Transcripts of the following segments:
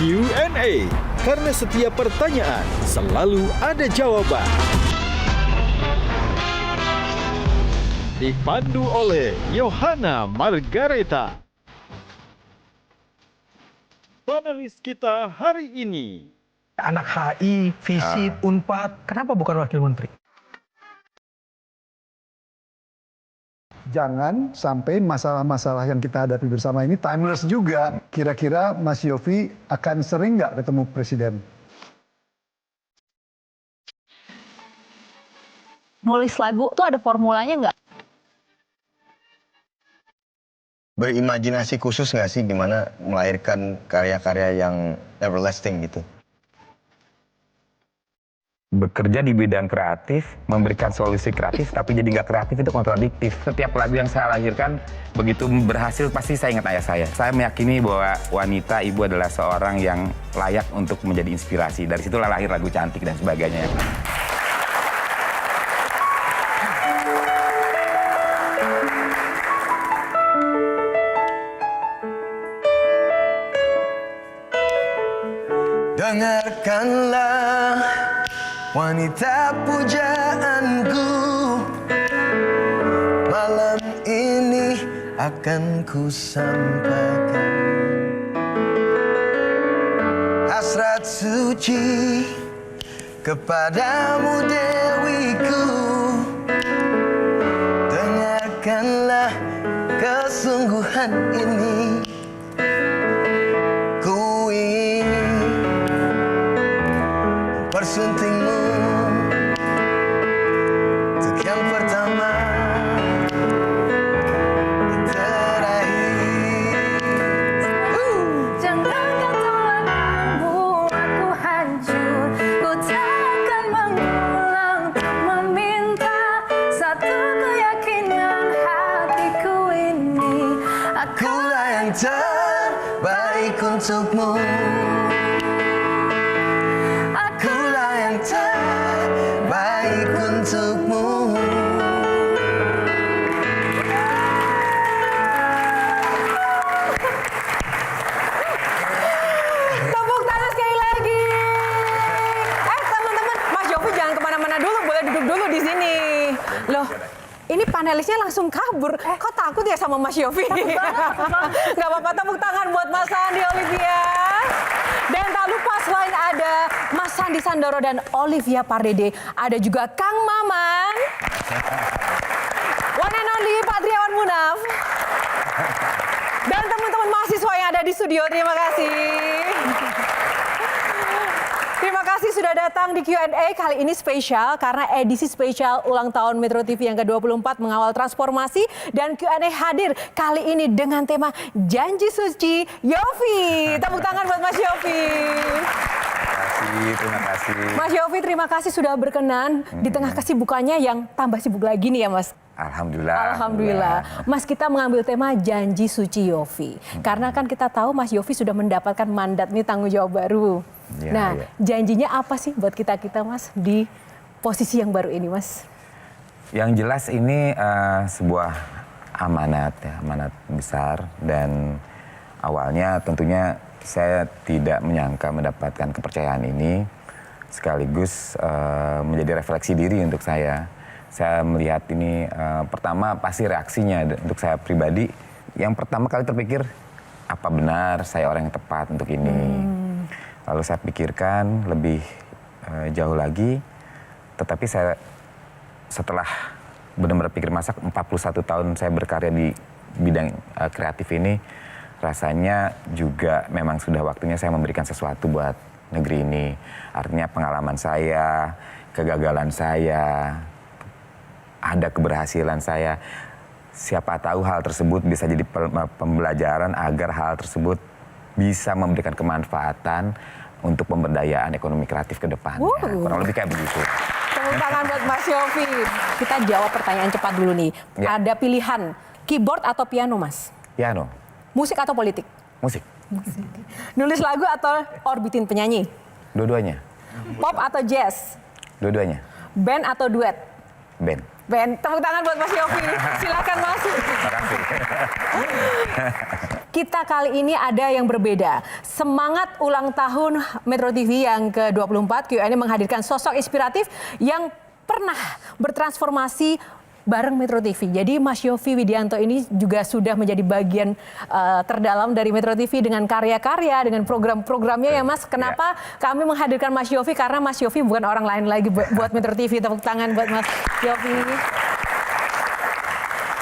Q&A. Karena setiap pertanyaan selalu ada jawaban. Dipandu oleh Yohana Margareta. Panelis kita hari ini. Anak HI, Visit, Unpad, kenapa bukan wakil menteri? Jangan sampai masalah-masalah yang kita hadapi bersama ini timeless juga. Kira-kira Mas Yofi akan sering nggak ketemu Presiden? Nulis lagu tuh ada formulanya nggak? Berimajinasi khusus nggak sih gimana melahirkan karya-karya yang everlasting gitu? Bekerja di bidang kreatif, memberikan solusi kreatif, tapi jadi nggak kreatif itu kontradiktif. Setiap lagu yang saya lahirkan, begitu berhasil pasti saya ingat ayah saya. Saya meyakini bahwa wanita ibu adalah seorang yang layak untuk menjadi inspirasi. Dari situlah lahir lagu cantik dan sebagainya. Dengarkanlah wanita pujaanku, malam ini akan ku sampaikan hasrat suci kepadamu dewiku. Dengarkanlah kesungguhan ini, ku ingin persuntingmu untuk yang pertama dan terakhir. Jangan kau tolak membuatku hancur. Ku takkan mengulang untuk meminta satu keyakinan hatiku ini. Akulah yang terbaik untukmu. Akulah yang terbaik untukmu. Tepuk tangan sekali lagi. Teman-teman, Mas Yofi jangan kemana-mana dulu, boleh duduk dulu di sini. Loh, ini panelisnya langsung kabur. Kok takut ya sama Mas Yofi? Gak apa-apa, tepuk tangan buat Mas Sandi Olivia. Dan tak lupa selain ada Mas Sandi Sandoro dan Olivia Pardede, ada juga Kang Maman, one and only Pak Triawan Munaf, dan teman-teman mahasiswa yang ada di studio. Terima kasih. Terima kasih sudah datang di Q&A. Kali ini spesial karena edisi spesial ulang tahun Metro TV yang ke-24 mengawal transformasi, dan Q&A hadir kali ini dengan tema Janji Suci Yofi. Tepuk tangan buat Mas Yofi. Terima kasih. Mas Yofi, terima kasih sudah berkenan di tengah kesibukannya yang tambah sibuk lagi nih ya Mas. Alhamdulillah. Alhamdulillah. Mas, kita mengambil tema Janji Suci Yofi. Karena kan kita tahu Mas Yofi sudah mendapatkan mandat nih, tanggung jawab baru. Ya, nah, ya. janjinya apa sih buat kita-kita Mas di posisi yang baru ini Mas? Yang jelas ini sebuah amanat ya, amanat besar, dan awalnya tentunya saya tidak menyangka mendapatkan kepercayaan ini, sekaligus menjadi refleksi diri untuk saya. Saya melihat ini pertama pasti reaksinya untuk saya pribadi. Yang pertama kali terpikir, apa benar saya orang yang tepat untuk ini? Lalu saya pikirkan lebih jauh lagi, tetapi saya setelah benar-benar pikir masak 41 tahun saya berkarya di bidang kreatif ini, rasanya juga memang sudah waktunya saya memberikan sesuatu buat negeri ini. Artinya pengalaman saya, kegagalan saya, ada keberhasilan saya. Siapa tahu hal tersebut bisa jadi pembelajaran agar hal tersebut bisa memberikan kemanfaatan untuk pemberdayaan ekonomi kreatif ke depannya. Kurang lebih kayak begitu. Tepuk tangan buat Mas Yofi. Kita jawab pertanyaan cepat dulu nih. Ya. Ada pilihan keyboard atau piano Mas? Piano, Musik atau politik? musik, Nulis lagu atau orbitin penyanyi? dua-duanya, Pop atau jazz? dua-duanya, Band atau duet? band. Band. Tepuk tangan buat Mas Yofi. Silakan masuk. Terima kasih. kita kali ini ada yang berbeda. Semangat ulang tahun Metro TV yang ke-24, Q&A menghadirkan sosok inspiratif yang pernah bertransformasi bareng Metro TV. Jadi Mas Yovie Widianto ini juga sudah menjadi bagian terdalam dari Metro TV dengan karya-karya, dengan program-programnya ya Mas. Kenapa kami menghadirkan Mas Yovie? Karena Mas Yovie bukan orang lain lagi buat Metro TV. Tepuk tangan buat Mas Yovie.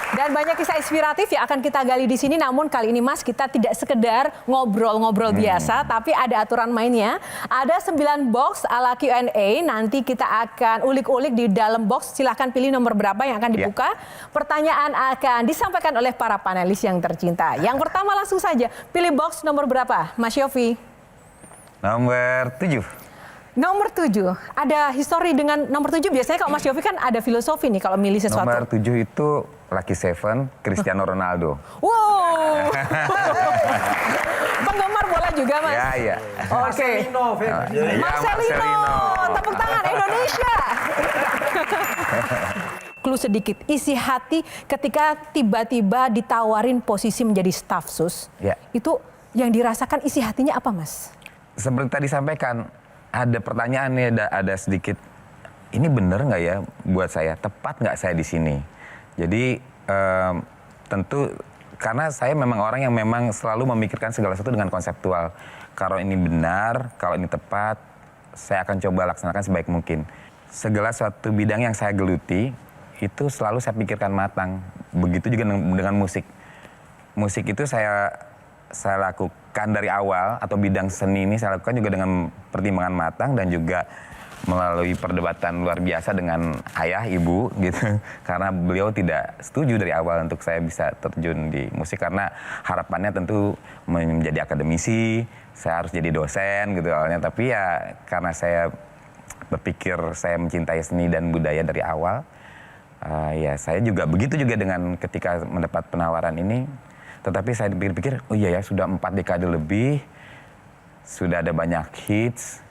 Dan banyak kisah inspiratif yang akan kita gali di sini. Namun kali ini Mas, kita tidak sekedar ngobrol-ngobrol biasa, tapi ada aturan mainnya. Ada 9 box ala Q&A. Nanti kita akan ulik-ulik di dalam box. Silahkan pilih nomor berapa yang akan dibuka. Pertanyaan akan disampaikan oleh para panelis yang tercinta. Yang pertama langsung saja, pilih box nomor berapa, Mas Yovie? Nomor 7. Nomor 7. Ada histori dengan nomor 7. Biasanya kalau Mas Yovie kan ada filosofi nih kalau milih sesuatu. Nomor 7 itu Lucky Seven, Cristiano Ronaldo. Wow. Penggemar bola juga Mas? Ya, iya. Oke. Marcelino. Tepuk tangan Indonesia. Clue sedikit, isi hati ketika tiba-tiba ditawarin posisi menjadi staf sus. Ya. Itu yang dirasakan isi hatinya apa Mas? Seperti tadi sampaikan, ada pertanyaan nih, ada sedikit. Ini bener nggak ya buat saya? Tepat nggak saya di sini? Jadi tentu karena saya memang orang yang memang selalu memikirkan segala sesuatu dengan konseptual. Kalau ini benar, kalau ini tepat, saya akan coba laksanakan sebaik mungkin. Segala suatu bidang yang saya geluti, itu selalu saya pikirkan matang. Begitu juga dengan musik. Musik itu saya lakukan dari awal, atau bidang seni ini saya lakukan juga dengan pertimbangan matang dan juga melalui perdebatan luar biasa dengan ayah, ibu gitu. Karena beliau tidak setuju dari awal untuk saya bisa terjun di musik karena harapannya tentu menjadi akademisi, saya harus jadi dosen gitu awalnya. Tapi ya karena saya berpikir saya mencintai seni dan budaya dari awal, ya saya juga begitu juga dengan ketika mendapat penawaran ini. Tetapi saya pikir-pikir, oh iya ya sudah 4 dekade lebih, sudah ada banyak hits,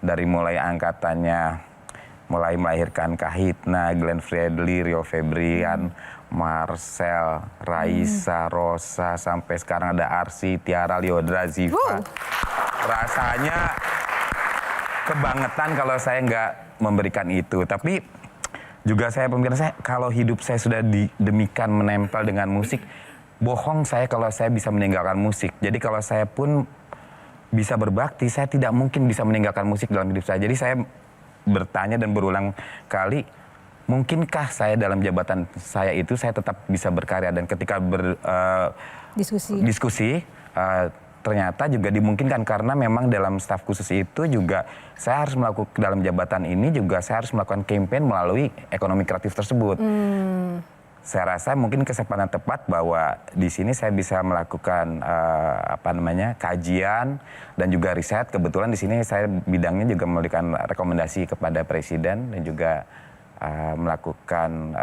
dari mulai angkatannya, mulai melahirkan Kahitna, Glenn Fredly, Rio Febrian, Marcel, Raisa, Rosa, sampai sekarang ada Arsy, Tiara, Liodra, Ziva. Rasanya kebangetan kalau saya nggak memberikan itu. Tapi juga saya pemikiran saya, kalau hidup saya sudah demikian menempel dengan musik, bohong saya kalau saya bisa meninggalkan musik. Jadi kalau saya pun bisa berbakti, saya tidak mungkin bisa meninggalkan musik dalam hidup saya. Jadi saya bertanya dan berulang kali, mungkinkah saya dalam jabatan saya itu saya tetap bisa berkarya? Dan ketika diskusi ternyata juga dimungkinkan karena memang dalam staf khusus itu juga saya harus melakukan, dalam jabatan ini juga saya harus melakukan campaign melalui ekonomi kreatif tersebut. Saya rasa mungkin kesempatan tepat bahwa di sini saya bisa melakukan kajian dan juga riset. Kebetulan di sini saya bidangnya juga memberikan rekomendasi kepada presiden dan juga melakukan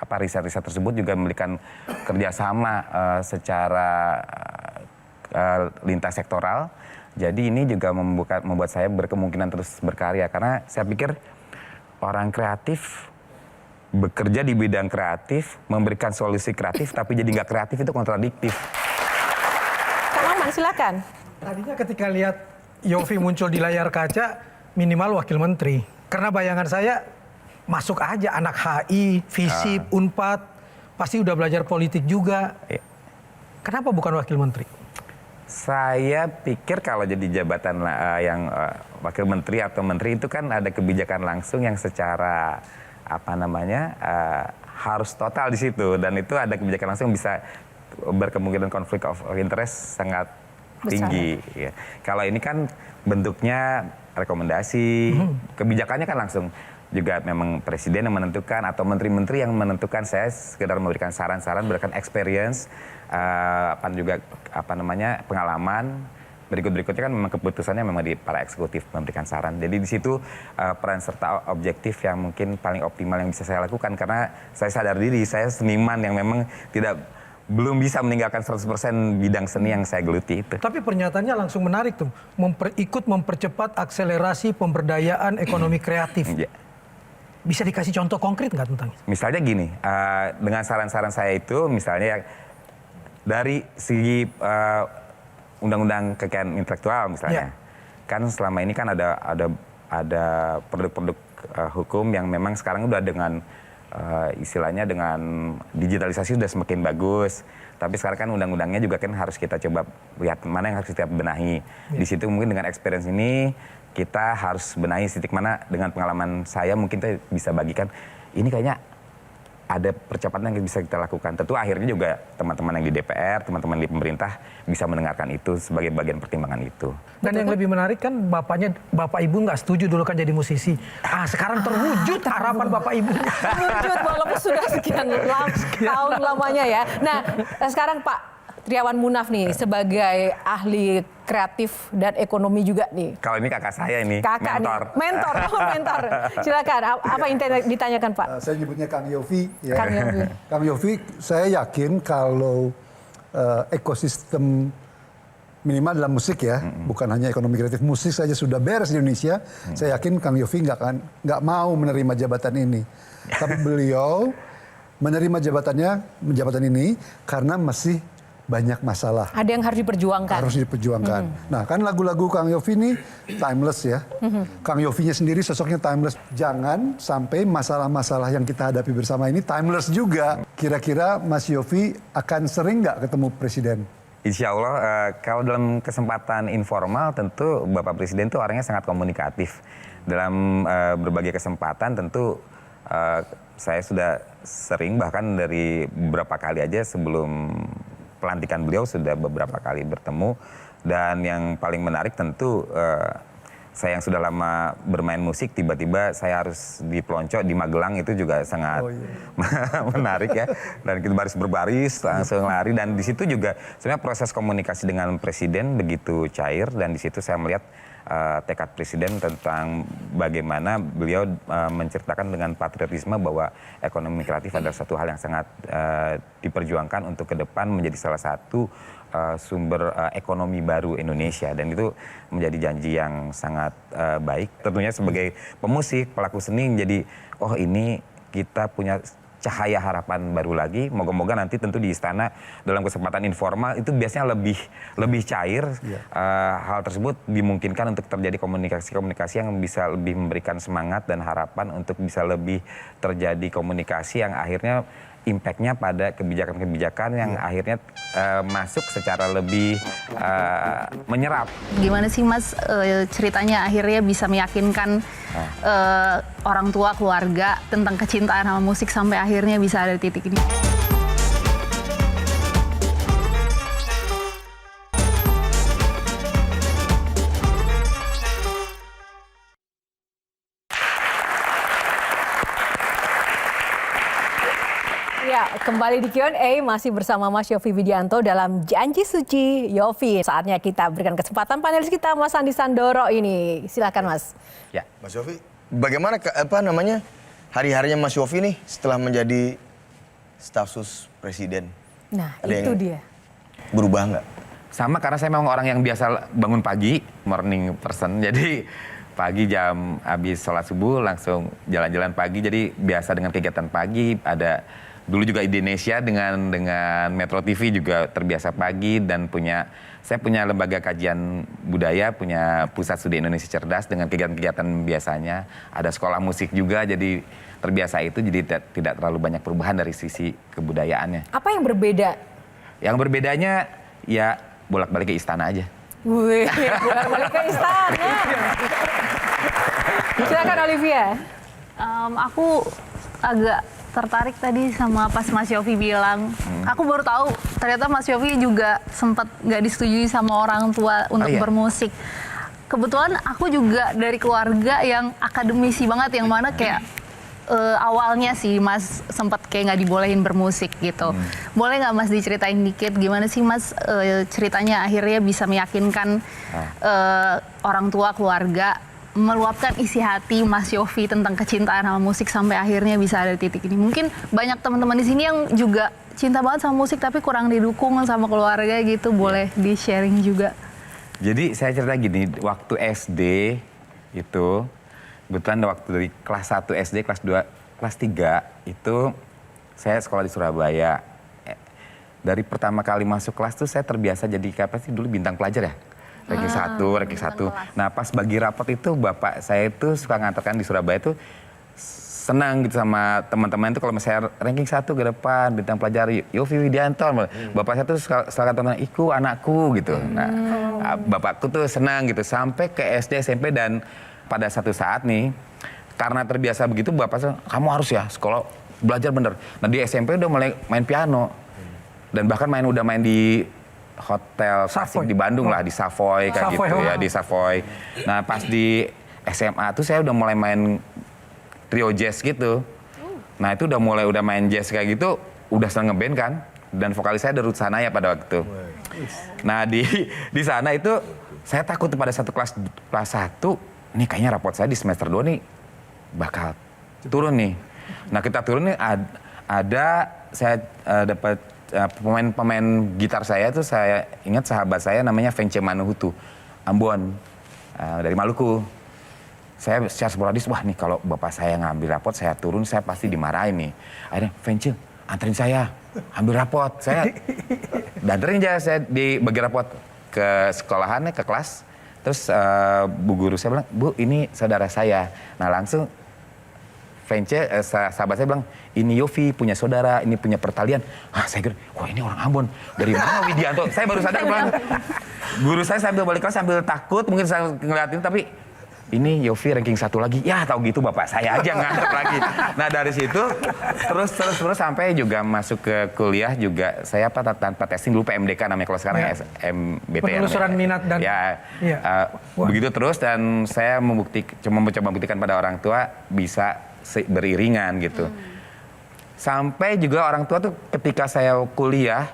riset-riset tersebut, juga memberikan kerjasama secara lintas sektoral. Jadi ini juga membuat saya berkemungkinan terus berkarya karena saya pikir orang kreatif bekerja di bidang kreatif, memberikan solusi kreatif, tapi jadi nggak kreatif itu kontradiktif. Kang Maman, silakan. Tadinya ketika lihat Yovie muncul di layar kaca, minimal wakil menteri. Karena bayangan saya, masuk aja anak HI, FISIP, UNPAD, pasti udah belajar politik juga. Kenapa bukan wakil menteri? Saya pikir kalau jadi jabatan yang wakil menteri atau menteri itu kan ada kebijakan langsung yang secara harus total di situ, dan itu ada kebijakan langsung bisa berkemungkinan konflik of interest sangat tinggi. Ya. Kalau ini kan bentuknya rekomendasi, kebijakannya kan langsung juga memang presiden yang menentukan atau menteri-menteri yang menentukan. Saya sekedar memberikan saran-saran, memberikan experience, pengalaman. Berikutnya kan memang keputusannya memang di para eksekutif memberikan saran. Jadi di situ peran serta objektif yang mungkin paling optimal yang bisa saya lakukan karena saya sadar diri saya seniman yang memang belum bisa meninggalkan 100% bidang seni yang saya geluti itu. Tapi pernyataannya langsung menarik tuh, ikut mempercepat akselerasi pemberdayaan ekonomi kreatif. Bisa dikasih contoh konkret nggak tentang itu? Misalnya gini, dengan saran-saran saya itu misalnya dari segi undang-undang kekayaan intelektual misalnya, kan selama ini kan ada produk-produk hukum yang memang sekarang udah dengan istilahnya dengan digitalisasi sudah semakin bagus. Tapi sekarang kan undang-undangnya juga kan harus kita coba lihat mana yang harus kita benahi. Di situ mungkin dengan experience ini kita harus benahi titik mana dengan pengalaman saya mungkin kita bisa bagikan ini kayaknya ada percepatan yang bisa kita lakukan. Tentu akhirnya juga teman-teman yang di DPR, teman-teman di pemerintah bisa mendengarkan itu sebagai bagian pertimbangan itu. Dan yang lebih menarik kan Bapak Ibu nggak setuju dulu kan jadi musisi. Sekarang terwujud harapan Bapak Ibu. Terwujud walaupun sudah sekian tahun lamanya ya. Nah, sekarang Pak Triawan Munaf nih sebagai ahli kreatif dan ekonomi juga nih. Kalau ini kakak saya ini, Kakak mentor. Nih, mentor. Silakan, apa yang ditanyakan Pak? Saya nyebutnya Kang Yofi. Ya. Kang Yofi. Kang Yofi, saya yakin kalau ekosistem minimal dalam musik ya, bukan hanya ekonomi kreatif, musik saja sudah beres di Indonesia. Saya yakin Kang Yofi nggak mau menerima jabatan ini. Tapi beliau menerima jabatan ini karena masih banyak masalah. Ada yang harus diperjuangkan. Harus diperjuangkan. Nah kan lagu-lagu Kang Yofi ini timeless ya. Kang Yofinya sendiri sosoknya timeless. Jangan sampai masalah-masalah yang kita hadapi bersama ini timeless juga. Kira-kira Mas Yofi akan sering nggak ketemu Presiden? Insya Allah kalau dalam kesempatan informal tentu Bapak Presiden itu orangnya sangat komunikatif. Dalam berbagai kesempatan tentu saya sudah sering bahkan dari beberapa kali aja sebelum pelantikan beliau sudah beberapa kali bertemu. Dan yang paling menarik tentu saya yang sudah lama bermain musik tiba-tiba saya harus dipelonco di Magelang itu juga sangat menarik ya. Dan kita baris-berbaris langsung lari dan di situ juga sebenarnya proses komunikasi dengan Presiden begitu cair dan di situ saya melihat tekad Presiden tentang bagaimana beliau menceritakan dengan patriotisme bahwa ekonomi kreatif adalah satu hal yang sangat diperjuangkan untuk ke depan menjadi salah satu sumber ekonomi baru Indonesia dan itu menjadi janji yang sangat baik. Tentunya sebagai pemusik, pelaku seni jadi oh ini kita punya cahaya harapan baru lagi. Moga-moga nanti tentu di istana dalam kesempatan informal itu biasanya lebih cair. Hal tersebut dimungkinkan untuk terjadi komunikasi-komunikasi yang bisa lebih memberikan semangat dan harapan untuk bisa lebih terjadi komunikasi yang akhirnya impact-nya pada kebijakan-kebijakan yang akhirnya masuk secara lebih menyerap. Gimana sih Mas ceritanya akhirnya bisa meyakinkan orang tua, keluarga tentang kecintaan sama musik sampai akhirnya bisa ada di titik ini? Ya, kembali di Q&A masih bersama Mas Yofi Widianto dalam Janji Suci Yofi. Saatnya kita berikan kesempatan panelis kita Mas Andi Sandoro ini. Silakan Mas. Ya, Mas Yofi, bagaimana hari-harinya Mas Yofi nih setelah menjadi staf sus presiden? Nah, Ada itu yang dia. Berubah nggak? Sama karena saya memang orang yang biasa bangun pagi, morning person. Jadi pagi jam habis sholat subuh langsung jalan-jalan pagi. Jadi biasa dengan kegiatan pagi. Ada dulu juga di Indonesia dengan Metro TV juga terbiasa pagi dan saya punya lembaga kajian budaya, punya Pusat Studi Indonesia Cerdas dengan kegiatan-kegiatan biasanya. Ada sekolah musik juga jadi terbiasa itu jadi tidak terlalu banyak perubahan dari sisi kebudayaannya. Apa yang berbeda? Yang berbedanya ya bolak-balik ke istana aja. Wih, bolak-balik ke istana. Silakan Olivia. Aku agak tertarik tadi sama pas Mas Yofi bilang. Aku baru tahu ternyata Mas Yofi juga sempat nggak disetujui sama orang tua untuk bermusik. Kebetulan aku juga dari keluarga yang akademisi banget, yang mana kayak awalnya sih Mas sempat kayak nggak dibolehin bermusik gitu. Boleh nggak Mas diceritain dikit gimana sih Mas ceritanya akhirnya bisa meyakinkan orang tua, keluarga meluapkan isi hati Mas Yofi tentang kecintaan sama musik sampai akhirnya bisa ada di titik ini. Mungkin banyak teman-teman di sini yang juga cinta banget sama musik tapi kurang didukung sama keluarga gitu. Boleh di-sharing juga. Jadi saya cerita gini, waktu SD itu kebetulan waktu dari kelas 1 SD, kelas 2, kelas 3 itu saya sekolah di Surabaya. dari pertama kali masuk kelas tuh saya terbiasa jadi apa sih dulu bintang pelajar ya. Ranking 1, ranking 1. Nah pas bagi rapot itu bapak saya itu suka ngantarkan di Surabaya itu senang gitu sama teman-teman itu kalau misalnya ranking 1 ke depan bintang pelajar Yofi Widianto. Bapak saya tuh selalu katakan iku anakku gitu. Nah bapakku tuh senang gitu sampai ke SD SMP dan pada satu saat nih karena terbiasa begitu bapak saya kamu harus ya sekolah belajar bener. Nah di SMP udah mulai main piano dan bahkan udah main di hotel klasik di Bandung lah, di Savoy kayak Savoy, gitu ya, di Savoy. Nah pas di SMA tuh saya udah mulai main trio jazz gitu. Nah itu udah main jazz kayak gitu, udah seneng ngeband kan. Dan vokalis saya Ruth Sanaya pada waktu itu. Nah di sana itu saya takut pada satu kelas 1, nih kayaknya rapot saya di semester 2 nih bakal turun nih. Nah kita turun nih ada saya dapat pemain gitar saya tuh saya ingat sahabat saya namanya Vence Manuhutu Ambon dari Maluku. Saya secara sporadis wah nih kalau bapak saya ngambil rapot saya turun saya pasti dimarahin nih. Akhirnya Vence anterin saya ambil rapot. Saya danterin aja saya dibagi rapot ke sekolahannya ke kelas. Terus bu guru saya bilang bu ini saudara saya. Nah langsung Vence, sahabat saya bilang, ini Yofi punya saudara, ini punya pertalian. Saya kira, wah ini orang Ambon. Dari mana Widianto? Saya baru sadar, bilang, guru saya sambil balik kelas sambil takut, mungkin saya ngeliatin, tapi ini Yofi ranking 1 lagi. Ya tahu gitu bapak saya aja nganggap lagi. Nah dari situ, terus sampai juga masuk ke kuliah juga, saya tanpa testing dulu PMDK namanya, kalau sekarang SMBT. Penelusuran minat dan... Begitu terus, dan saya cuma mencoba membuktikan pada orang tua bisa beriringan gitu. Sampai juga orang tua tuh ketika saya kuliah,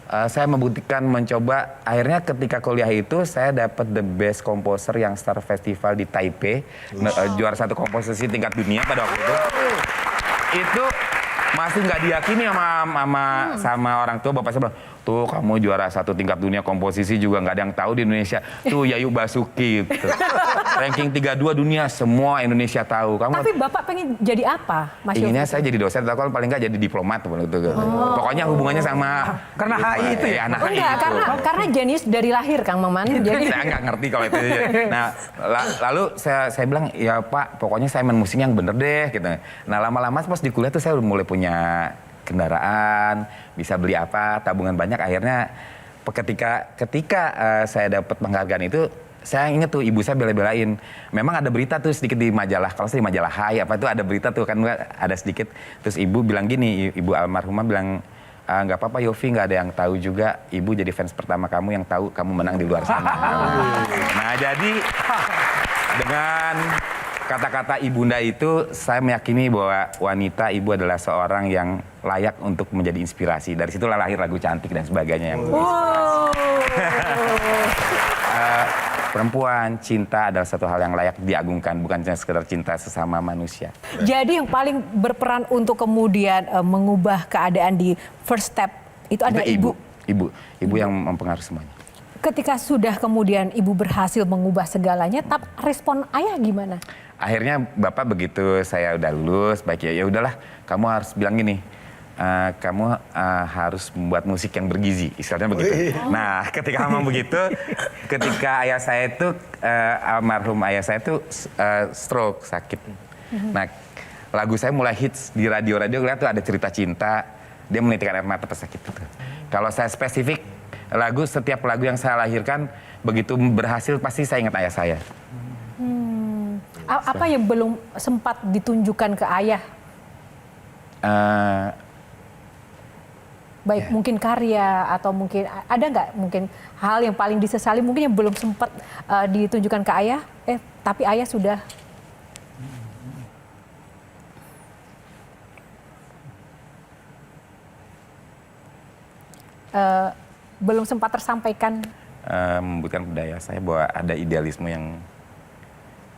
saya membuktikan mencoba, akhirnya ketika kuliah itu saya dapat the best composer yang Star Festival di Taipei, juara 1 komposisi tingkat dunia pada waktu itu. Itu masih nggak diyakini sama orang tua. Bapak saya bilang, tuh kamu juara 1 tingkat dunia komposisi juga nggak ada yang tahu di Indonesia. Tuh Yayu Basuki, gitu. Ranking 32 dunia semua Indonesia tahu. Tapi bapak pengen jadi apa, Mas Yofi? Inginnya saya jadi dosen, atau paling nggak jadi diplomat. Pokoknya hubungannya sama karena HI itu ya? Anak HI Enggak, itu. karena jenius dari lahir Kang Maman. Jadi... Saya nggak ngerti kalau itu. Nah lalu saya bilang ya Pak, pokoknya saya main musik yang bener deh gitu. Nah lama-lama pas di kuliah tuh saya udah mulai punya kendaraan, bisa beli apa, tabungan banyak. Akhirnya ketika saya dapat penghargaan itu, saya ingat tuh ibu saya bela-belain. Memang ada berita tuh sedikit di majalah, kalau di majalah Hai apa itu ada berita tuh kan ada sedikit. Terus ibu bilang gini, ibu almarhumah bilang, nggak apa-apa Yofi, nggak ada yang tahu juga. Ibu jadi fans pertama kamu yang tahu kamu menang di luar sana. Nah jadi dengan kata-kata ibunda itu, saya meyakini bahwa wanita ibu adalah seorang yang layak untuk menjadi inspirasi. Dari situlah lahir lagu Cantik dan sebagainya yang perempuan, cinta adalah satu hal yang layak diagungkan, bukan hanya sekedar cinta sesama manusia. Jadi yang paling berperan untuk kemudian mengubah keadaan di First Step itu adalah ibu. Ibu yang mempengaruhi semuanya. Ketika sudah kemudian ibu berhasil mengubah segalanya, tapi respon ayah gimana? Akhirnya bapak begitu saya udah lulus, baik ya udahlah, kamu harus bilang gini, kamu harus membuat musik yang bergizi, istilahnya begitu. Nah, ketika ngomong begitu, ketika ayah saya itu almarhum ayah saya itu stroke, sakit. Nah, lagu saya mulai hits di radio-radio, lihat tuh ada cerita cinta, dia menitikkan air mata pas sakit itu. Kalau saya spesifik setiap lagu yang saya lahirkan begitu berhasil pasti saya ingat ayah saya. Apa yang belum sempat ditunjukkan ke ayah? Baik mungkin karya atau mungkin ada nggak mungkin hal yang paling disesali mungkin yang belum sempat ditunjukkan ke ayah, tapi ayah sudah. Belum sempat tersampaikan. Membuktikan budaya saya bahwa ada idealisme yang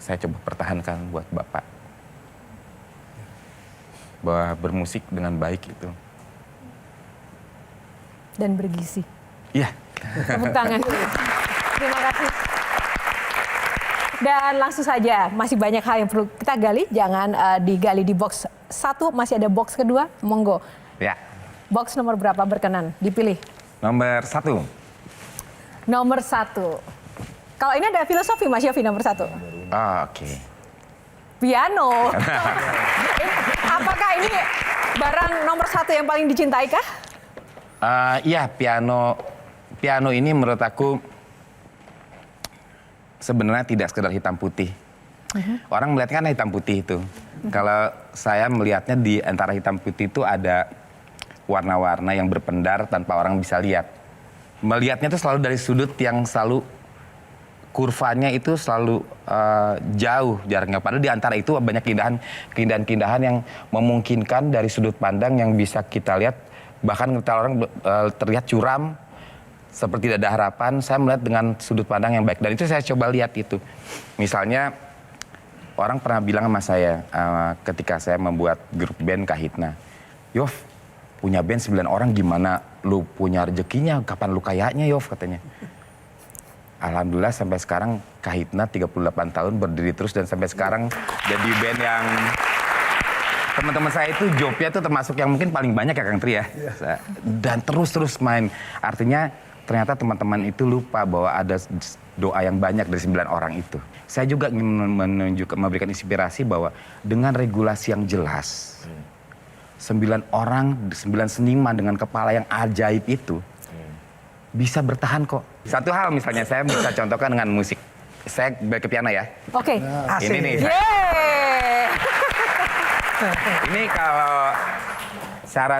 saya coba pertahankan buat bapak, bahwa bermusik dengan baik itu dan bergizi. Iya. Tepuk tangan. Terima kasih. Dan langsung saja, masih banyak hal yang perlu kita gali, jangan digali di box 1, masih ada box kedua, monggo. Ya. Box nomor berapa berkenan dipilih? Nomor 1. Nomor 1. Kalau ini ada filosofi Mas Yofi nomor 1. Oke. Piano. Apakah ini barang nomor 1 yang paling dicintai kah? Iya, piano. Piano ini menurut aku sebenarnya tidak sekedar hitam putih. Orang melihatnya kan hitam putih itu. Kalau saya melihatnya di antara hitam putih itu ada warna-warna yang berpendar tanpa orang bisa lihat. Melihatnya itu selalu dari sudut yang selalu kurvanya itu selalu jauh jaraknya. Padahal di antara itu banyak keindahan-keindahan yang memungkinkan dari sudut pandang yang bisa kita lihat. Bahkan kalau orang terlihat curam, seperti tidak ada harapan, saya melihat dengan sudut pandang yang baik. Dan itu saya coba lihat itu. Misalnya, orang pernah bilang sama saya ketika saya membuat grup band Kahitna, Yof, punya band 9 orang gimana lu punya rezekinya, kapan lu kayaknya Yof, katanya. Alhamdulillah sampai sekarang Kahitna 38 tahun berdiri terus dan sampai sekarang jadi band yang teman-teman saya itu jobnya tuh termasuk yang mungkin paling banyak ya Kang Tri ya. Dan terus main. Artinya ternyata teman-teman itu lupa bahwa ada doa yang banyak dari 9 orang itu. Saya juga ingin memberikan inspirasi bahwa dengan regulasi yang jelas, 9 orang, 9 seniman dengan kepala yang ajaib itu bisa bertahan kok. Satu hal misalnya saya bisa contohkan dengan musik. Saya balik ke piano ya. Oke. Ini nih. Ini kalau cara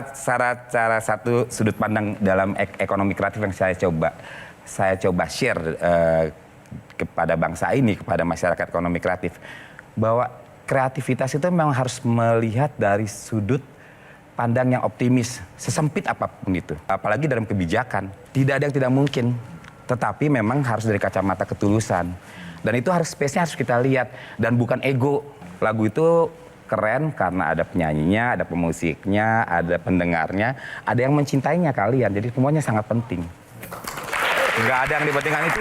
satu sudut pandang dalam ekonomi kreatif yang saya coba share kepada bangsa ini, kepada masyarakat ekonomi kreatif, bahwa kreativitas itu memang harus melihat dari sudut pandang yang optimis, sesempit apapun itu. Apalagi dalam kebijakan, tidak ada yang tidak mungkin, tetapi memang harus dari kacamata ketulusan. Dan itu harus space-nya harus kita lihat, dan bukan ego. Lagu itu keren karena ada penyanyinya, ada pemusiknya, ada pendengarnya, ada yang mencintainya kalian. Jadi semuanya sangat penting. Nggak ada yang dibandingkan itu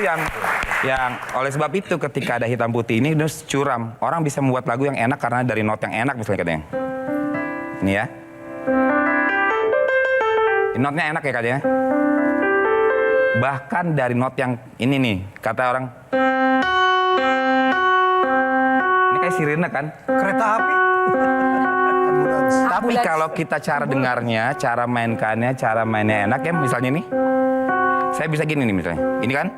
yang oleh sebab itu ketika ada hitam putih ini terus curam. Orang bisa membuat lagu yang enak karena dari not yang enak misalnya katanya. Ini ya. Notnya enak ya katanya. Bahkan dari not yang ini nih, kata orang. Ini kayak sirine kan? Kereta api. Tapi kalau kita cara dengarnya, cara mainkannya, cara mainnya enak ya, misalnya nih. Saya bisa gini nih misalnya. Ini kan?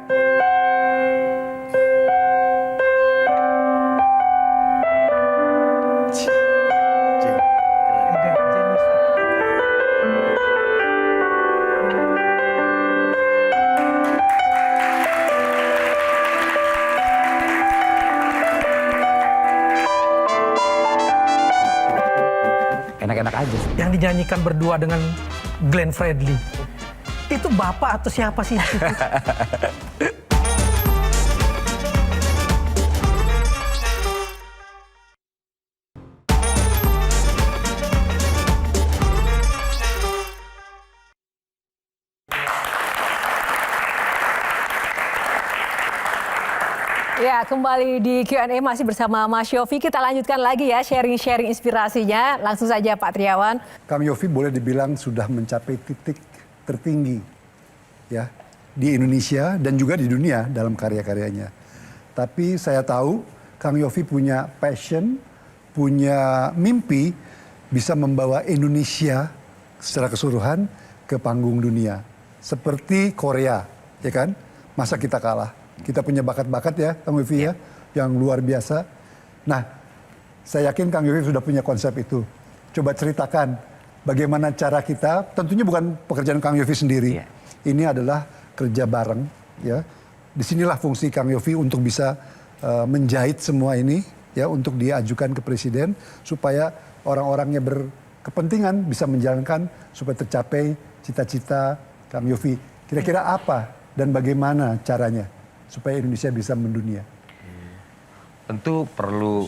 Enak-enak aja. Yang dinyanyikan berdua dengan Glenn Fredly. Itu bapak atau siapa sih? Ya, kembali di Q&A masih bersama Mas Yofi. Kita lanjutkan lagi ya sharing-sharing inspirasinya. Langsung saja Pak Triawan. Kang Yofi boleh dibilang sudah mencapai titik tertinggi ya di Indonesia dan juga di dunia dalam karya-karyanya. Tapi saya tahu Kang Yofi punya passion, punya mimpi bisa membawa Indonesia secara keseluruhan ke panggung dunia. Seperti Korea, ya kan? Masa kita kalah? Kita punya bakat-bakat ya, Kang Yofi ya, yang luar biasa. Nah, saya yakin Kang Yofi sudah punya konsep itu. Coba ceritakan bagaimana cara kita, tentunya bukan pekerjaan Kang Yofi sendiri. Ini adalah kerja bareng ya. Disinilah fungsi Kang Yofi untuk bisa menjahit semua ini ya, untuk diajukan ke presiden supaya orang-orangnya berkepentingan bisa menjalankan supaya tercapai cita-cita Kang Yofi. Kira-kira apa dan bagaimana caranya supaya Indonesia bisa mendunia? Tentu perlu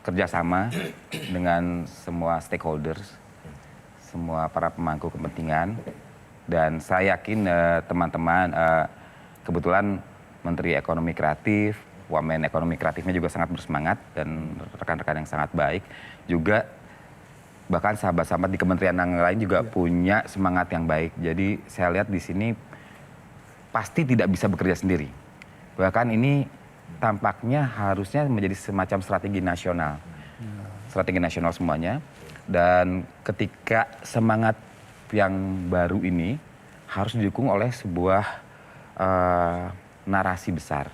kerjasama dengan semua stakeholders, semua para pemangku kepentingan, dan saya yakin teman-teman, kebetulan Menteri Ekonomi Kreatif, Wamen Ekonomi Kreatifnya juga sangat bersemangat dan rekan-rekan yang sangat baik juga bahkan sahabat-sahabat di kementerian yang lain juga punya semangat yang baik. Jadi saya lihat di sini pasti tidak bisa bekerja sendiri. Bahkan ini tampaknya harusnya menjadi semacam strategi nasional. Strategi nasional semuanya. Dan ketika semangat yang baru ini harus didukung oleh sebuah narasi besar.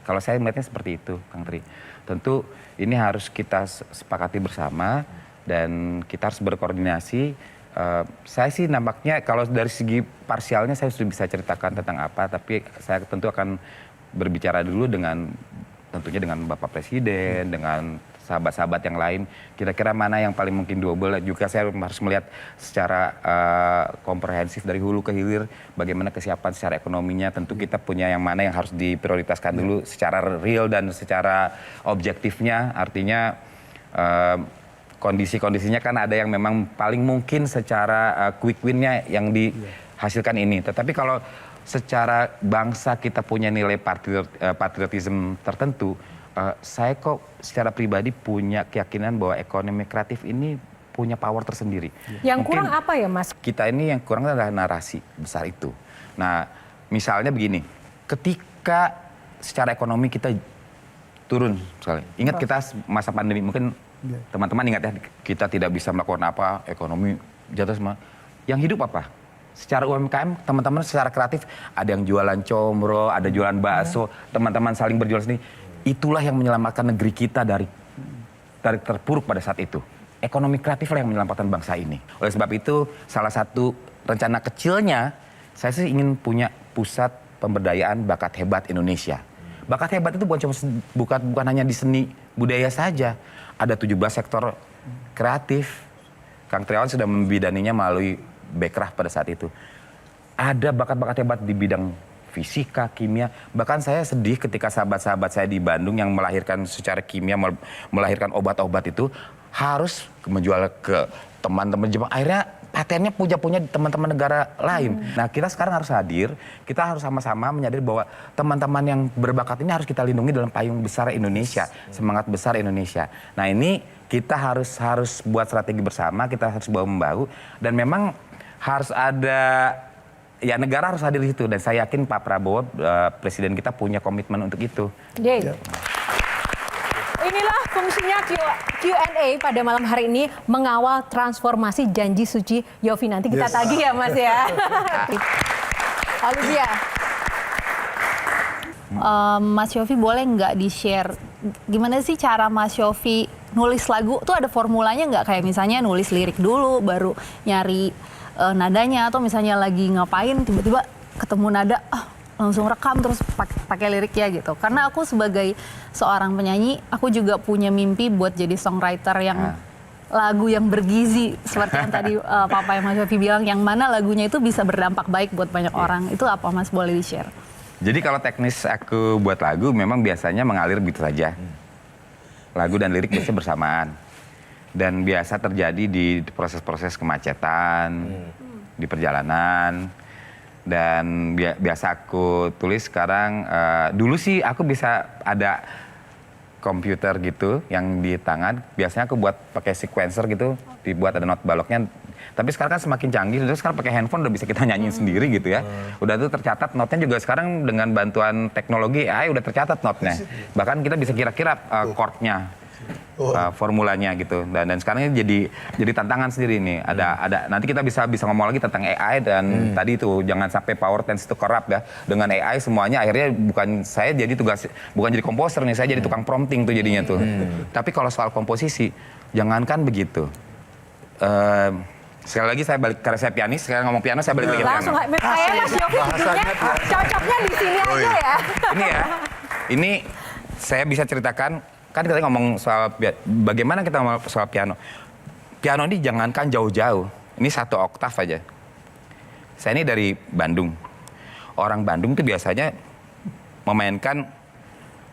Kalau saya melihatnya seperti itu, Kang Tri. Tentu ini harus kita sepakati bersama dan kita harus berkoordinasi. Saya sih nampaknya kalau dari segi parsialnya saya sudah bisa ceritakan tentang apa, tapi saya tentu akan berbicara dulu tentunya dengan Bapak Presiden, dengan sahabat-sahabat yang lain, kira-kira mana yang paling mungkin doable. Juga saya harus melihat secara komprehensif dari hulu ke hilir bagaimana kesiapan secara ekonominya. Tentu kita punya yang mana yang harus diprioritaskan dulu secara real dan secara objektifnya. Artinya kondisi-kondisinya kan ada yang memang paling mungkin secara quick win-nya yang dihasilkan ini. Tetapi kalau secara bangsa kita punya nilai patriotisme tertentu, saya kok secara pribadi punya keyakinan bahwa ekonomi kreatif ini punya power tersendiri. Yang Mungkin kurang apa ya, Mas? kita ini yang kurang adalah narasi besar itu. Nah, misalnya begini, ketika secara ekonomi kita turun sekali. Ingat kita masa pandemi, mungkin teman-teman ingat ya, kita tidak bisa melakukan apa, ekonomi jatuh semua. Yang hidup apa? Secara UMKM, teman-teman secara kreatif, ada yang jualan comro, ada jualan bakso, teman-teman saling berjual sendiri. Itulah yang menyelamatkan negeri kita dari terpuruk pada saat itu. Ekonomi kreatif lah yang menyelamatkan bangsa ini. Oleh sebab itu, salah satu rencana kecilnya, saya sih ingin punya pusat pemberdayaan bakat hebat Indonesia. Bakat hebat itu bukan hanya di seni budaya saja. Ada 17 sektor kreatif. Kang Triawan sudah membidaninya melalui Bekraf pada saat itu. Ada bakat-bakat hebat di bidang fisika, kimia. Bahkan saya sedih ketika sahabat-sahabat saya di Bandung yang melahirkan secara kimia, melahirkan obat-obat itu harus menjual ke teman-teman Jepang. Akhirnya patennya punya teman-teman negara lain. Nah, kita sekarang harus hadir, kita harus sama-sama menyadari bahwa teman-teman yang berbakat ini harus kita lindungi dalam payung besar Indonesia, semangat besar Indonesia. Nah, ini kita harus buat strategi bersama, kita harus bahu-membahu, dan memang harus ada, ya negara harus hadir di situ. Dan saya yakin Pak Prabowo, Presiden kita punya komitmen untuk itu. Inilah fungsinya Q&A pada malam hari ini, mengawal transformasi janji suci Yovie. Nanti kita tagih ya, Mas ya. Olivia. Mas Yovie boleh nggak di-share gimana sih cara Mas Yovie nulis lagu tuh, ada formulanya nggak? Kayak misalnya nulis lirik dulu, baru nyari nadanya, atau misalnya lagi ngapain tiba-tiba ketemu nada, langsung rekam terus pakai lirik ya gitu. Karena aku sebagai seorang penyanyi, aku juga punya mimpi buat jadi songwriter yang lagu yang bergizi seperti yang tadi Papa yang Mas Yovie bilang, yang mana lagunya itu bisa berdampak baik buat banyak orang. Itu apa, Mas, boleh di-share? Jadi kalau teknis aku buat lagu memang biasanya mengalir begitu saja. Lagu dan lirik biasanya bersamaan. Dan biasa terjadi di proses-proses kemacetan, di perjalanan. Dan biasa aku tulis sekarang, dulu sih aku bisa ada komputer gitu yang di tangan. Biasanya aku buat pakai sequencer gitu, dibuat ada not baloknya. Tapi sekarang kan semakin canggih, sekarang pakai handphone udah bisa kita nyanyiin sendiri gitu ya. Udah tuh tercatat notnya juga sekarang dengan bantuan teknologi AI udah tercatat notnya. Bahkan kita bisa kira-kira chordnya. Formulanya gitu, dan sekarang ini jadi tantangan sendiri nih. Ada nanti kita bisa ngomong lagi tentang AI, dan tadi itu jangan sampai power tends to corrupt ya. Dengan AI semuanya akhirnya bukan saya jadi bukan jadi komposer nih, saya jadi tukang prompting tuh jadinya tuh. Tapi kalau soal komposisi jangankan begitu. Sekali lagi saya balik, karena saya pianis, sekarang ngomong piano saya balik lagi piano. Langsung, saya Mas Yovie cocoknya di sini aja ya. Ini ya, ini saya bisa ceritakan. Kan kita ngomong soal bagaimana kita ngomong soal piano. Piano ini jangankan jauh-jauh, ini 1 oktav aja. Saya ini dari Bandung. Orang Bandung tuh biasanya memainkan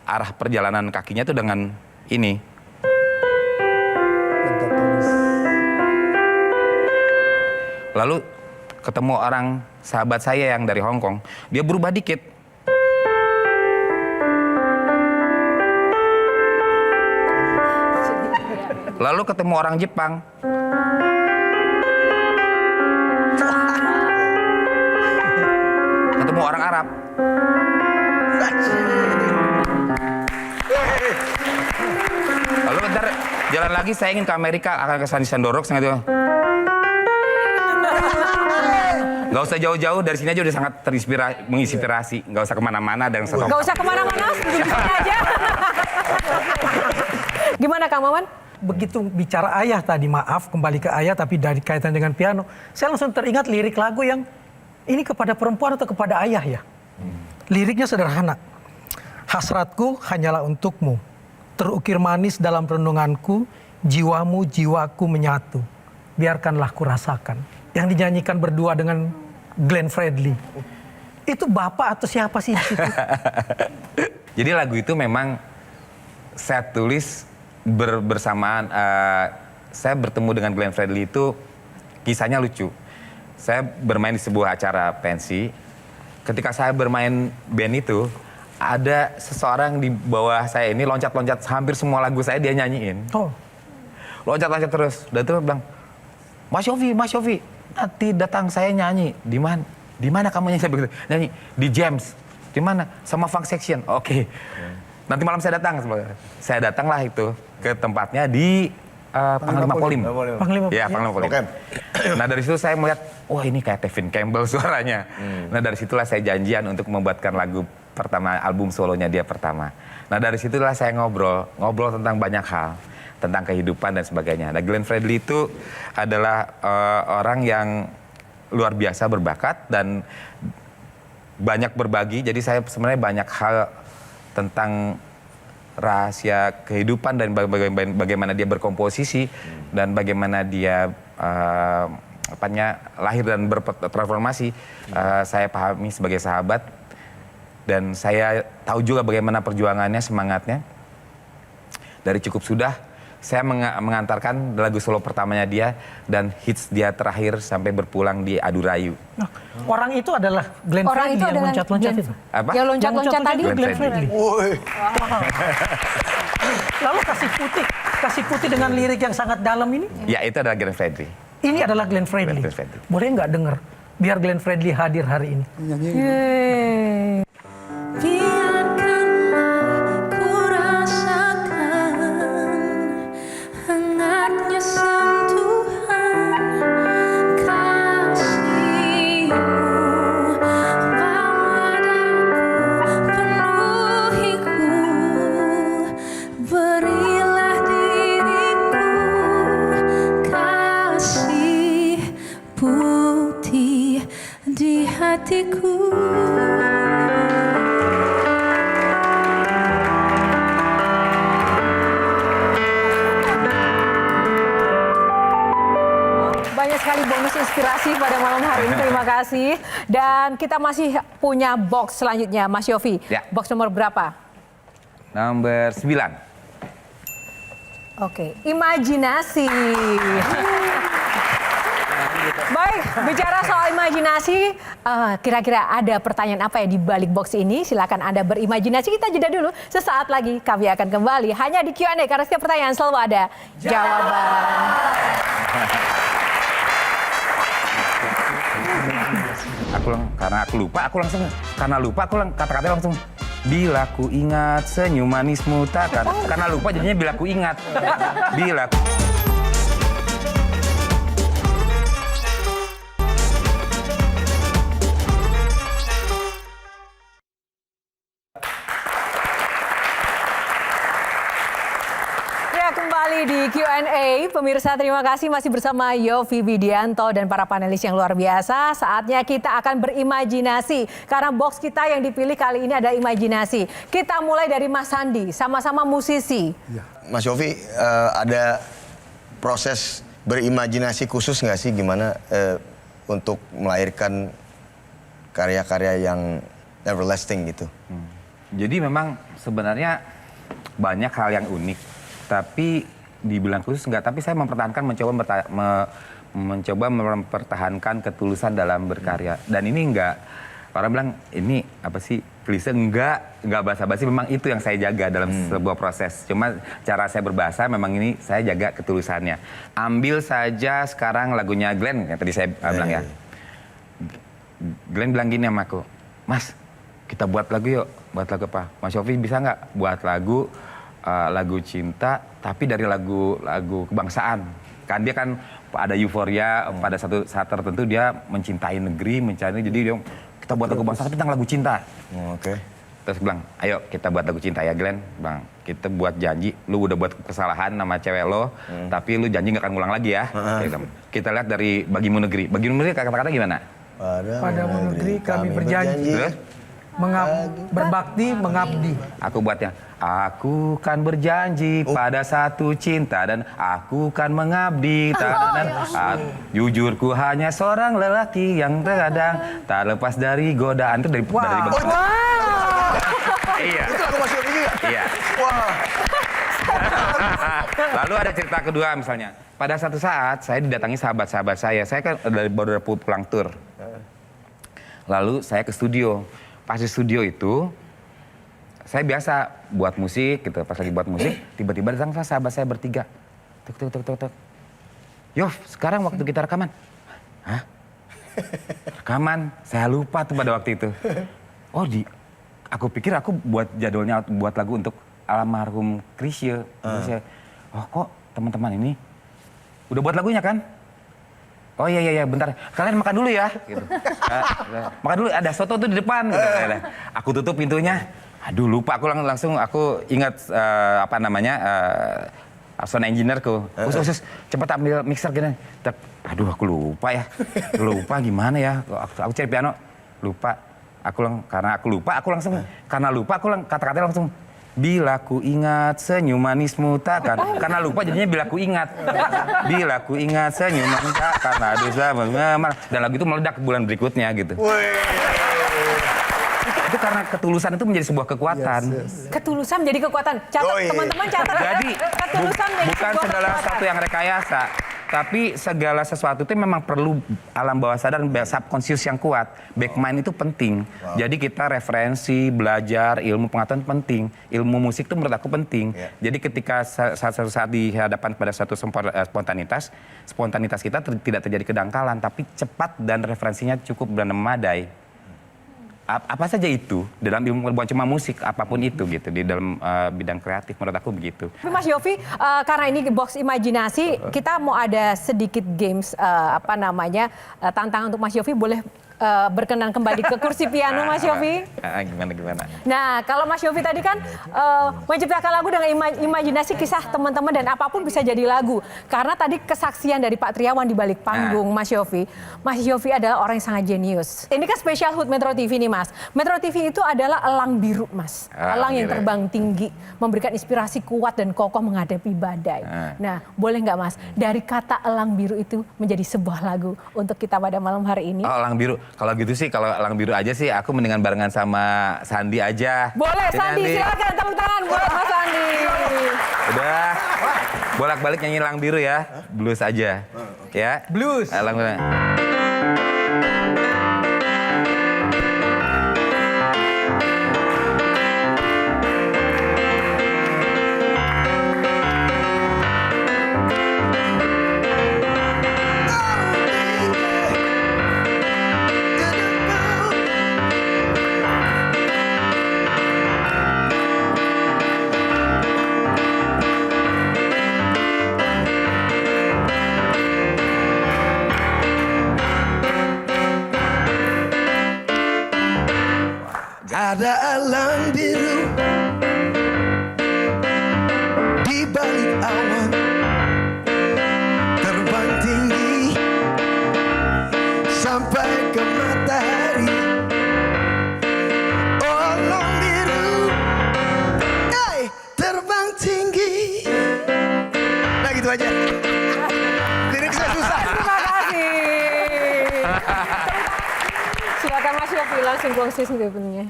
arah perjalanan kakinya tuh dengan ini. Lalu ketemu orang sahabat saya yang dari Hong Kong, dia berubah dikit. Lalu ketemu orang Jepang, ketemu orang Arab. Lalu bentar jalan lagi saya ingin ke Amerika, akan ke Sandorok gitu. Gak usah jauh-jauh, dari sini aja udah sangat menginspirasi. Gak usah kemana-mana dan Gak usah kemana-mana, duduk di sini aja. Gimana Kang Maman? Begitu bicara ayah tadi, maaf kembali ke ayah tapi dari kaitan dengan piano, saya langsung teringat lirik lagu yang ini kepada perempuan atau kepada ayah ya. Liriknya sederhana. Hasratku hanyalah untukmu, terukir manis dalam renunganku, jiwamu jiwaku menyatu, biarkanlah ku rasakan. Yang dinyanyikan berdua dengan Glenn Fredly. Itu bapak atau siapa sih di situ? Jadi lagu itu memang saya tulis bersamaan, saya bertemu dengan Glenn Fredly itu kisahnya lucu. Saya bermain di sebuah acara pensi. Ketika saya bermain band itu, ada seseorang di bawah saya ini loncat-loncat, hampir semua lagu saya dia nyanyiin. Oh. Loncat-loncat terus. Dan terus bilang, Mas Yofi, nanti datang saya nyanyi. Di mana? Di mana kamu nyanyi? Saya begitu. Nyanyi di James. Di mana? Sama Funk Section. Oke. Nanti malam saya datang. Saya datanglah itu ke tempatnya di Panglima Polim. Ya, Panglima Polim. Okay. Nah dari situ saya melihat, wah ini kayak Tevin Campbell suaranya. Nah dari situlah saya janjian untuk membuatkan lagu pertama, album solonya dia pertama. Nah dari situlah saya ngobrol tentang banyak hal, tentang kehidupan dan sebagainya. Nah Glenn Fredly itu adalah orang yang luar biasa berbakat dan banyak berbagi. Jadi saya sebenarnya banyak hal tentang rahasia kehidupan dan bagaimana dia berkomposisi dan bagaimana dia lahir dan bertransformasi. Saya pahami sebagai sahabat dan saya tahu juga bagaimana perjuangannya, semangatnya. Dari Cukup Sudah saya mengantarkan lagu solo pertamanya dia dan hits dia terakhir sampai berpulang di Adu Rayu. Nah, orang itu adalah Glenn Fredly yang loncat-loncat itu. Apa? Yang loncat-loncat tadi? Glenn Fredly. Woi. Lalu kasih putih dengan lirik yang sangat dalam ini. Ya itu adalah Glenn Fredly. Ini adalah Glenn Fredly. Glenn Fredly. Boleh nggak denger? Biar Glenn Fredly hadir hari ini. Nyanyi. Biarkanlah ku rasakan hangatnya sentuhan kasih-Mu, bawa daku penuhiku, berilah diriku kasih putih di hatiku. Banyak sekali bonus inspirasi pada malam hari ini, terima kasih. Dan kita masih punya box selanjutnya, Mas Yofi. Ya. Box nomor berapa? Nomor 9. Oke, imajinasi. Baik, bicara soal imajinasi, kira-kira ada pertanyaan apa ya di balik box ini? Silakan Anda berimajinasi. Kita jeda dulu. Sesaat lagi kami akan kembali hanya di Q&A karena setiap pertanyaan selalu ada jawaban. Karena lupa aku kata-katanya langsung bila ku ingat senyum manismu takkan. Karena lupa jadinya bila ku ingat. Bila Kembali di Q&A, pemirsa terima kasih masih bersama Yofi Widianto dan para panelis yang luar biasa. Saatnya kita akan berimajinasi karena box kita yang dipilih kali ini ada imajinasi. Kita mulai dari Mas Sandi, sama-sama musisi. Mas Yofi, ada proses berimajinasi khusus nggak sih gimana untuk melahirkan karya-karya yang everlasting gitu? Jadi memang sebenarnya banyak hal yang unik, tapi dibilang khusus enggak. Tapi saya mencoba mempertahankan ketulusan dalam berkarya. Dan ini enggak, orang bilang ini apa sih klise, enggak basa-basi, memang itu yang saya jaga dalam sebuah proses. Cuma cara saya berbahasa memang ini saya jaga ketulusannya. Ambil saja sekarang lagunya Glenn yang tadi saya bilang ya. Glenn bilang gini sama aku, Mas, kita buat lagu yuk. Buat lagu apa? Mas Yofi bisa nggak buat lagu cinta, tapi dari lagu kebangsaan. Kan dia kan ada euforia, pada satu saat tertentu dia mencintai negeri, jadi dia kita buat lagu kebangsaan tentang lagu cinta. Oke. Terus bilang, ayo kita buat lagu cinta ya Glenn. Bang, kita buat janji, lu udah buat kesalahan sama cewek lo, tapi lu janji gak akan ngulang lagi ya. Kita lihat dari Bagimu Negeri. Bagimu Negeri kata-kata gimana? Padamu negeri kami berjanji. Berbakti, mengabdi. Aku buatnya, aku kan berjanji pada satu cinta dan aku kan mengabdi. Jujurku hanya seorang lelaki yang terkadang tak lepas dari godaan. Itu dari Iya. Itu lagu Mas Yofi juga? Iya. Wah. Lalu ada cerita kedua misalnya. Pada satu saat saya didatangi sahabat-sahabat saya. Saya kan baru pulang tur. Lalu saya ke studio. Pas di studio itu, saya biasa buat musik gitu. Pas lagi buat musik, tiba-tiba datang sahabat saya bertiga. Tuk. Yof, sekarang waktu kita rekaman. Hah? Rekaman? Saya lupa tuh pada waktu itu. Aku pikir aku buat jadwalnya buat lagu untuk almarhum Chrisye. Oh kok teman-teman ini udah buat lagunya kan? Oh iya bentar. Kalian makan dulu ya. Gitu. Makan dulu, ada soto tuh di depan. Gitu. Aku tutup pintunya. Aduh lupa, aku langsung ingat sound engineer-ku. Usus, cepat ambil mixer gini. Aduh aku lupa ya. Lupa gimana ya. Aku cari piano. Lupa. Karena lupa aku kata-katanya langsung bila ku ingat senyum manismu takkan. Karena lupa jadinya bila ku ingat. Bila ku ingat senyum manismu takkan dosa mengemar. Dan lagu itu meledak bulan berikutnya gitu. Itu karena ketulusan itu menjadi sebuah kekuatan. Yes. Ketulusan menjadi kekuatan. Catat teman-teman, catat. Jadi ketulusan menjadi bukan sebuah segala kekuatan. sesuatu yang rekayasa. Tapi segala sesuatu itu memang perlu alam bawah sadar dan subconscious yang kuat. Back mind itu penting. Jadi kita referensi, belajar, ilmu pengetahuan penting. Ilmu musik itu menurut aku penting. Jadi ketika saat dihadapan pada suatu spontanitas kita tidak terjadi kedangkalan. Tapi cepat dan referensinya cukup dan memadai. Apa saja itu dalam ilmu, bukan cuma musik, apapun itu gitu di dalam bidang kreatif menurut aku begitu. Tapi Mas Yofi, karena ini box imajinasi, kita mau ada sedikit games tantangan untuk Mas Yofi, boleh berkenan kembali ke kursi piano Mas Yofi? Gimana? Nah, kalau Mas Yofi tadi kan menciptakan lagu dengan imajinasi kisah teman-teman dan apapun bisa jadi lagu. Karena tadi kesaksian dari Pak Triawan di balik panggung Mas Yofi. Mas Yofi adalah orang yang sangat jenius. Ini kan spesial HUT Metro TV nih Mas. Metro TV itu adalah elang biru Mas. Elang yang terbang tinggi, memberikan inspirasi kuat dan kokoh menghadapi badai. Nah, boleh nggak Mas, dari kata elang biru itu menjadi sebuah lagu untuk kita pada malam hari ini? Oh, elang biru. Kalau gitu sih, kalau elang biru aja sih aku mendingan barengan sama Sandi aja. Boleh Sandi, silakan tepuk tangan buat Mas Sandi. Udah, bolak-balik nyanyi elang biru ya, blues aja. Ya. Blues. Elang biru. Ada elang biru di balik awan, terbang tinggi sampai ke matahari. Oh, elang biru, terbang tinggi. Nah gitu aja. Liriknya susah. Terima kasih. Silakan Mas Yofi langsung closing statement-nya.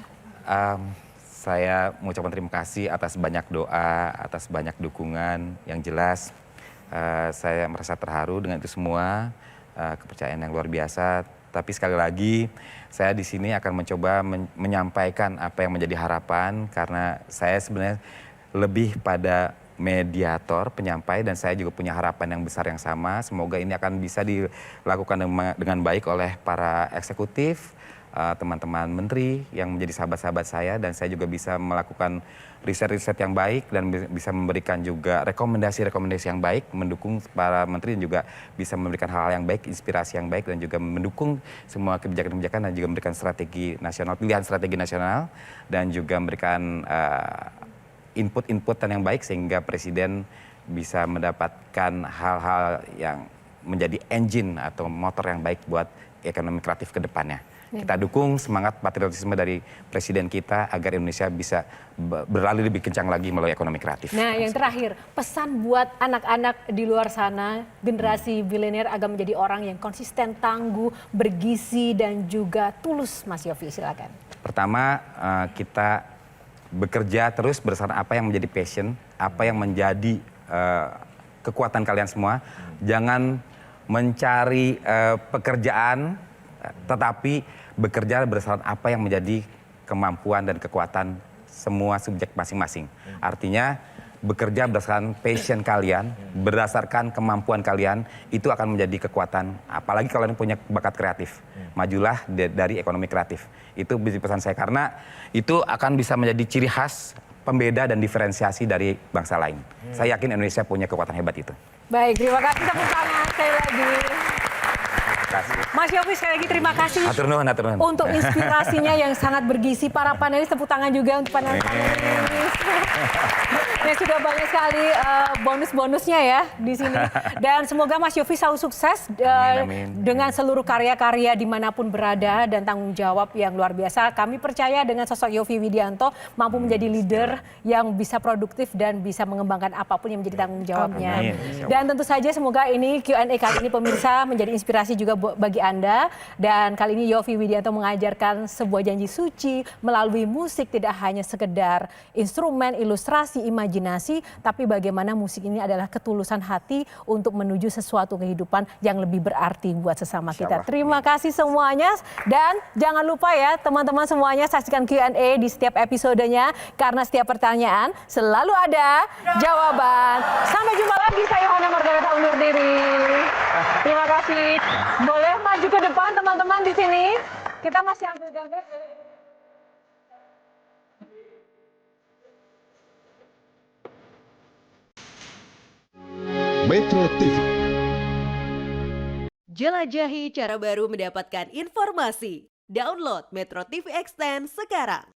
Saya mengucapkan terima kasih atas banyak doa, atas banyak dukungan. Yang jelas saya merasa terharu dengan itu semua, kepercayaan yang luar biasa. Tapi sekali lagi saya di sini akan mencoba menyampaikan apa yang menjadi harapan, karena saya sebenarnya lebih pada mediator, penyampai, dan saya juga punya harapan yang besar yang sama. Semoga ini akan bisa dilakukan dengan baik oleh para eksekutif, teman-teman menteri yang menjadi sahabat-sahabat saya, dan saya juga bisa melakukan riset-riset yang baik dan bisa memberikan juga rekomendasi-rekomendasi yang baik, mendukung para menteri dan juga bisa memberikan hal-hal yang baik, inspirasi yang baik, dan juga mendukung semua kebijakan-kebijakan dan juga memberikan strategi nasional, pilihan strategi nasional, dan juga memberikan input-inputan yang baik sehingga presiden bisa mendapatkan hal-hal yang menjadi engine atau motor yang baik buat ekonomi kreatif ke depannya. Kita dukung semangat patriotisme dari presiden kita agar Indonesia bisa berlari lebih kencang lagi melalui ekonomi kreatif. Nah, yang terakhir, pesan buat anak-anak di luar sana, generasi milenial agar menjadi orang yang konsisten, tangguh, bergizi, dan juga tulus, Mas Yofi, silakan. Pertama, kita bekerja terus berdasarkan apa yang menjadi passion, apa yang menjadi kekuatan kalian semua. Jangan mencari pekerjaan, tetapi bekerja berdasarkan apa yang menjadi kemampuan dan kekuatan semua subjek masing-masing. Artinya bekerja berdasarkan passion kalian, berdasarkan kemampuan kalian, itu akan menjadi kekuatan. Apalagi kalau kalian punya bakat kreatif. Majulah dari ekonomi kreatif. Itu pesan saya, karena itu akan bisa menjadi ciri khas, pembeda dan diferensiasi dari bangsa lain. Saya yakin Indonesia punya kekuatan hebat itu. Baik, terima kasih, tepuk tangan sekali lagi. Mas Yofi, sekali lagi terima kasih Hatur nuhun, hatur nuhun. untuk inspirasinya yang sangat bergizi. Para panelis, tepuk tangan juga untuk panelis. Ya, sudah banyak sekali bonus-bonusnya ya di sini. Dan semoga Mas Yofi selalu sukses dengan seluruh karya-karya dimanapun berada dan tanggung jawab yang luar biasa. Kami percaya dengan sosok Yofi Widianto mampu menjadi leader yang bisa produktif dan bisa mengembangkan apapun yang menjadi tanggung jawabnya. Dan tentu saja semoga ini Q&A kali ini pemirsa menjadi inspirasi juga bagi Anda. Dan kali ini Yofi Widianto mengajarkan sebuah janji suci melalui musik, tidak hanya sekedar instrumen, ilustrasi, imajinasi, tapi bagaimana musik ini adalah ketulusan hati untuk menuju sesuatu kehidupan yang lebih berarti buat sesama kita. Terima kasih semuanya, dan jangan lupa ya teman-teman semuanya, saksikan Q&A di setiap episodenya, karena setiap pertanyaan selalu ada jawaban. Sampai jumpa lagi, saya Yohana Margareta undur diri. Terima kasih. Boleh maju ke depan teman-teman di sini. Kita masih ambil gambar. Metro TV. Jelajahi cara baru mendapatkan informasi. Download Metro TV Extend sekarang.